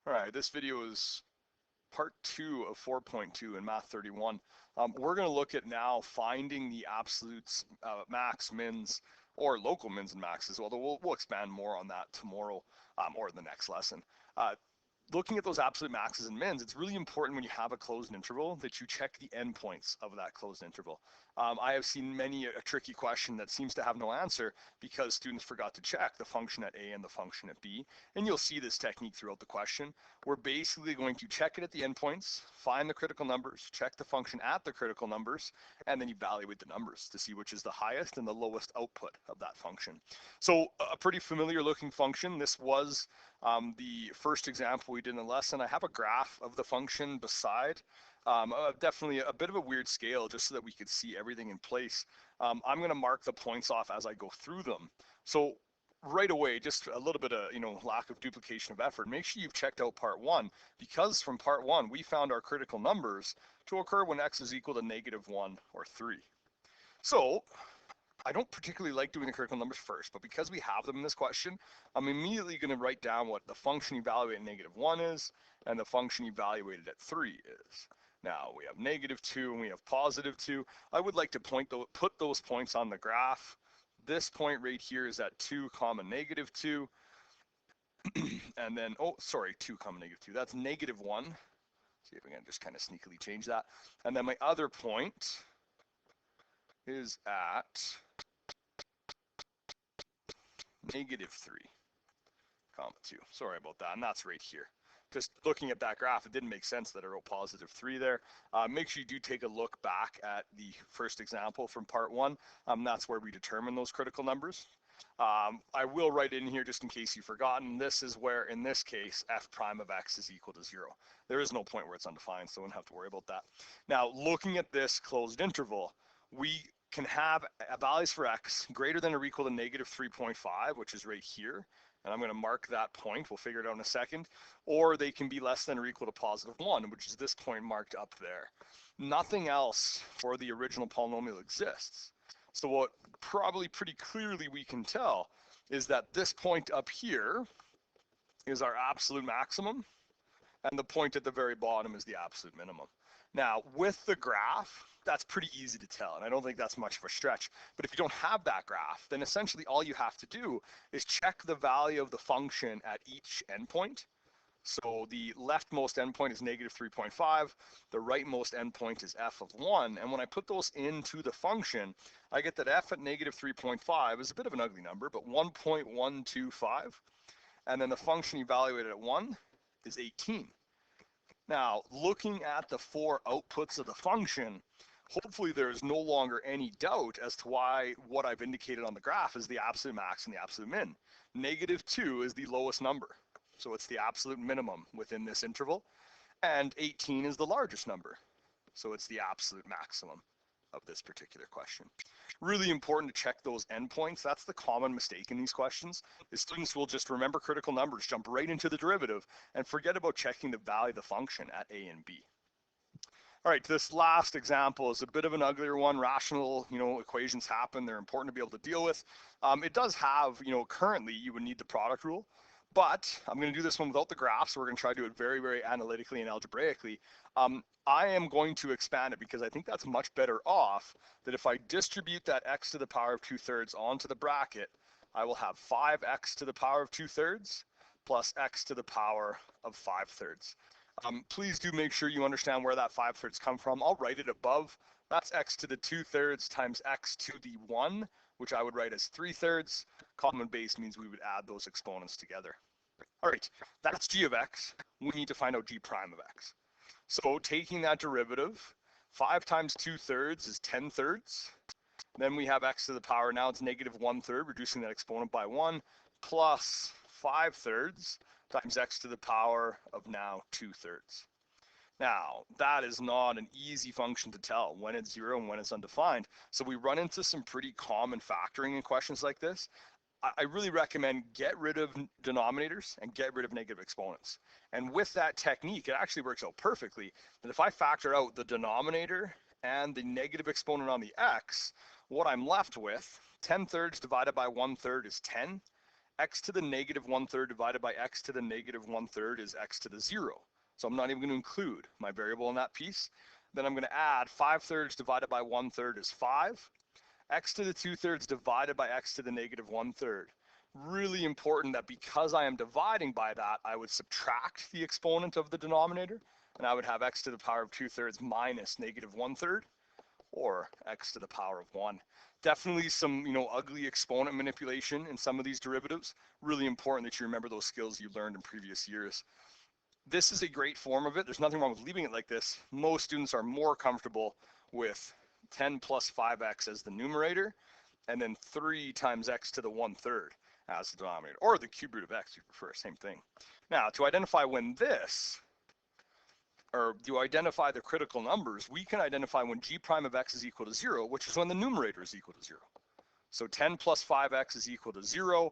All right, this video is part 2 of 4.2 in Math 31. We're going to look at now finding the absolutes, max, mins, or local mins and maxes, although we'll expand more on that tomorrow or in the next lesson. Looking at those absolute maxes and mins, it's really important when you have a closed interval that you check the endpoints of that closed interval. I have seen many a tricky question that seems to have no answer because students forgot to check the function at A and the function at B. And you'll see this technique throughout the question. We're basically going to check it at the endpoints, find the critical numbers, check the function at the critical numbers, and then evaluate the numbers to see which is the highest and the lowest output of that function. So a pretty familiar looking function. This was the first example we did in the lesson. I have a graph of the function beside. Definitely a bit of a weird scale just so that we could see everything in place. I'm going to mark the points off as I go through them. So right away, just a little bit of lack of duplication of effort. Make sure you've checked out part 1 because from part 1 we found our critical numbers to occur when x is equal to -1 or 3. So I don't particularly like doing the critical numbers first, but because we have them in this question, I'm immediately going to write down what the function evaluated at -1 is and the function evaluated at 3 is. Now we have -2 and we have +2. I would like to put those points on the graph. This point right here is at 2, -2. And then, 2, -2. That's -1. See if I can just kind of sneakily change that. And then my other point is at -3, 2. Sorry about that, and that's right here. Just looking at that graph, it didn't make sense that I wrote +3 there. Make sure you do take a look back at the first example from part 1. That's where we determine those critical numbers. I will write in here just in case you've forgotten. This is where, in this case, f prime of x is equal to 0. There is no point where it's undefined, so we don't have to worry about that. Now, looking at this closed interval, we can have values for x greater than or equal to -3.5, which is right here. And I'm going to mark that point. We'll figure it out in a second. Or they can be less than or equal to +1, which is this point marked up there. Nothing else for the original polynomial exists. So what probably pretty clearly we can tell is that this point up here is our absolute maximum, and the point at the very bottom is the absolute minimum. Now, with the graph, that's pretty easy to tell, and I don't think that's much of a stretch. But if you don't have that graph, then essentially all you have to do is check the value of the function at each endpoint. So the leftmost endpoint is -3.5, the rightmost endpoint is f of 1, and when I put those into the function, I get that f at -3.5 is a bit of an ugly number, but 1.125, and then the function evaluated at 1 is 18. Now, looking at the 4 outputs of the function, hopefully there's no longer any doubt as to why what I've indicated on the graph is the absolute max and the absolute min. -2 is the lowest number, so it's the absolute minimum within this interval, and 18 is the largest number, so it's the absolute maximum of this particular question. Really important to check those endpoints. That's the common mistake in these questions, is students will just remember critical numbers, jump right into the derivative, and forget about checking the value of the function at A and B. All right, this last example is a bit of an uglier one. Rational, equations happen. They're important to be able to deal with. It does have, currently you would need the product rule, but I'm going to do this one without the graph, so we're going to try to do it very, very analytically and algebraically. I am going to expand it because I think that's much better off that if I distribute that x to the power of 2/3 onto the bracket, I will have 5x to the power of 2/3 plus x to the power of 5/3. Please do make sure you understand where that 5/3 come from. I'll write it above. That's x to the 2/3 times x to the 1, which I would write as 3/3. Common base means we would add those exponents together. All right, that's g of x. We need to find out g prime of x. So taking that derivative, 5 times 2/3 is 10/3. Then we have x to the power, now it's -1/3, reducing that exponent by 1, plus 5/3 times x to the power of now 2/3. Now, that is not an easy function to tell when it's 0 and when it's undefined. So we run into some pretty common factoring in questions like this. I really recommend get rid of denominators and get rid of negative exponents. And with that technique, it actually works out perfectly. That if I factor out the denominator and the negative exponent on the x, what I'm left with, 10/3 divided by 1/3 is 10. x to the negative 1/3 divided by x to the negative 1/3 is x to the 0. So I'm not even going to include my variable in that piece. Then I'm going to add 5/3 divided by 1/3 is 5. X to the 2/3 divided by x to the negative 1/3. Really important that because I am dividing by that, I would subtract the exponent of the denominator, and I would have x to the power of 2/3 minus negative 1/3, or x to the power of 1. Definitely some, ugly exponent manipulation in some of these derivatives. Really important that you remember those skills you learned in previous years. This is a great form of it. There's nothing wrong with leaving it like this. Most students are more comfortable with 10 plus 5x as the numerator, and then 3 times x to the 1/3 as the denominator, or the cube root of x, if you prefer, same thing. Now, to identify to identify the critical numbers, we can identify when g prime of x is equal to 0, which is when the numerator is equal to 0. So 10 plus 5x is equal to 0.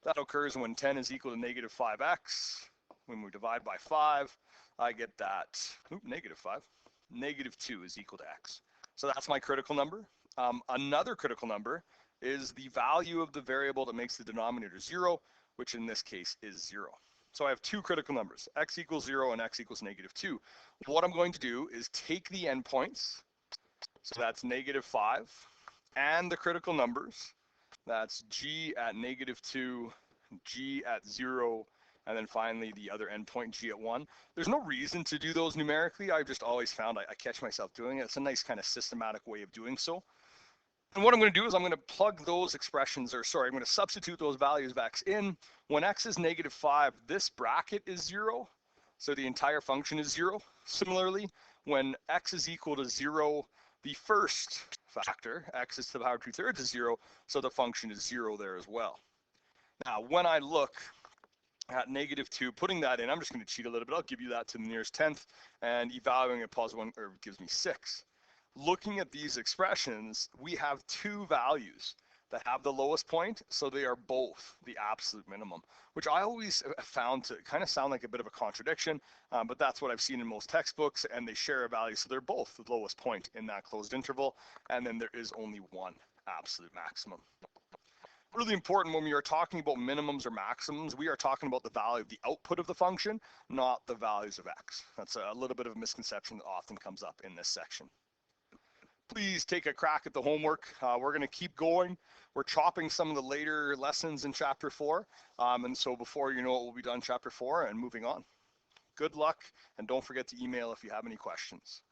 That occurs when 10 is equal to negative 5x. When we divide by 5, I get that, negative 5. Negative 2 is equal to x. So that's my critical number. Another critical number is the value of the variable that makes the denominator 0, which in this case is 0. So I have two critical numbers, x equals 0 and x equals negative 2. What I'm going to do is take the endpoints, so that's negative 5, and the critical numbers, that's g at negative 2, g at 0, and then finally the other endpoint, g at 1. There's no reason to do those numerically. I've just always found I catch myself doing it. It's a nice kind of systematic way of doing so. And what I'm going to do is I'm going to plug those expressions, I'm going to substitute those values of x in. When x is negative 5, this bracket is 0, so the entire function is 0. Similarly, when x is equal to 0, the first factor, x is to the power of 2/3 is 0, so the function is 0 there as well. Now, when I look at negative 2, putting that in, I'm just going to cheat a little bit. I'll give you that to the nearest 10th, and evaluating a positive 1 gives me 6. Looking at these expressions, we have two values that have the lowest point, so they are both the absolute minimum, which I always found to kind of sound like a bit of a contradiction, but that's what I've seen in most textbooks, and they share a value, so they're both the lowest point in that closed interval, and then there is only one absolute maximum. Really important when we are talking about minimums or maximums, we are talking about the value of the output of the function, not the values of x. That's a little bit of a misconception that often comes up in this section. Please take a crack at the homework. We're going to keep going. We're chopping some of the later lessons in chapter 4. And so before you know it, we'll be done chapter 4 and moving on. Good luck, and don't forget to email if you have any questions.